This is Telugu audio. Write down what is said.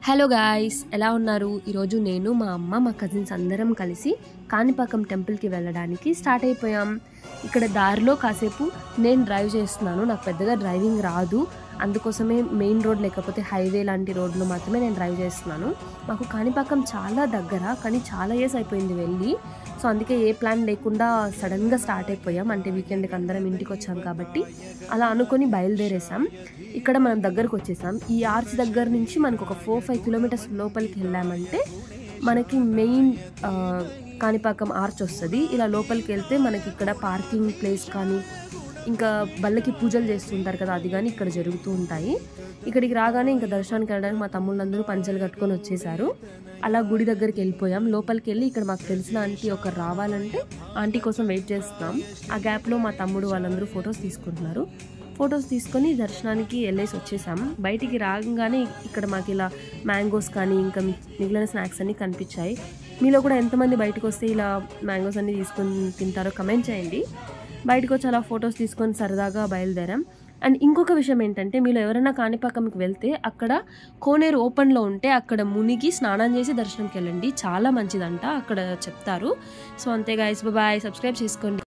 హలో గాయ్స్, ఎలా ఉన్నారు? ఈరోజు నేను మా అమ్మ మా కజిన్స్ అందరం కలిసి కాణిపాకం టెంపుల్కి వెళ్ళడానికి స్టార్ట్ అయిపోయాం. ఇక్కడ దారిలో కాసేపు నేను డ్రైవ్ చేస్తున్నాను. నాకు పెద్దగా డ్రైవింగ్ రాదు, అందుకోసమే మెయిన్ రోడ్ లేకపోతే హైవే లాంటి రోడ్లో మాత్రమే నేను డ్రైవ్ చేస్తున్నాను. మాకు కాణిపాకం చాలా దగ్గర, కానీ చాలా ఇయర్స్ అయిపోయింది వెళ్ళి. సో అందుకే ఏ ప్లాన్ లేకుండా సడన్గా స్టార్ట్ అయిపోయాం. అంటే వీకెండ్కి అందరం ఇంటికి వచ్చాం కాబట్టి అలా అనుకొని బయలుదేరేసాం. ఇక్కడ మనం దగ్గరకు వచ్చేసాం. ఈ ఆర్చ్ దగ్గర నుంచి మనకు ఒక 4-5 కిలోమీటర్స్ లోపలికి వెళ్ళామంటే మనకి మెయిన్ కాణిపాకం ఆర్చ్ వస్తుంది. ఇలా లోపలికి వెళ్తే మనకి ఇక్కడ పార్కింగ్ ప్లేస్ కానీ, ఇంకా బళ్ళకి పూజలు చేస్తుంటారు కదా, అది కానీ ఇక్కడ జరుగుతూ ఉంటాయి. ఇక్కడికి రాగానే ఇంకా దర్శనానికి వెళ్ళడానికి మా తమ్ముళ్ళందరూ పంచలు కట్టుకొని వచ్చేసారు. అలా గుడి దగ్గరికి వెళ్ళిపోయాం. లోపలికి వెళ్ళి ఇక్కడ మాకు తెలిసిన ఆంటీ ఒకరు రావాలంటే ఆంటీ కోసం వెయిట్ చేస్తున్నాం. ఆ గ్యాప్లో మా తమ్ముడు వాళ్ళందరూ ఫొటోస్ తీసుకుంటున్నారు. ఫొటోస్ తీసుకొని దర్శనానికి వెళ్ళేసి వచ్చేసాం. బయటికి రాగానే ఇక్కడ మాకు ఇలా మ్యాంగోస్ కానీ ఇంకా మిగిలిన స్నాక్స్ అన్నీ కనిపించాయి. మీలో కూడా ఎంతమంది బయటకు వస్తే ఇలా మ్యాంగోస్ అన్నీ తీసుకొని తింటారో కమెంట్ చేయండి. బయటకు వచ్చి అలా ఫొటోస్ తీసుకొని సరదాగా బయలుదేరాం. అండ్ ఇంకొక విషయం ఏంటంటే, మీరు ఎవరైనా కాణిపాకంకి వెళ్తే అక్కడ కోనేరు ఓపెన్లో ఉంటే అక్కడ మునిగి స్నానం చేసి దర్శనంకి వెళ్ళండి, చాలా మంచిదంట అక్కడ చెప్తారు. సో అంతే గాయ్స్, బాయ్. సబ్స్క్రైబ్ చేసుకోండి.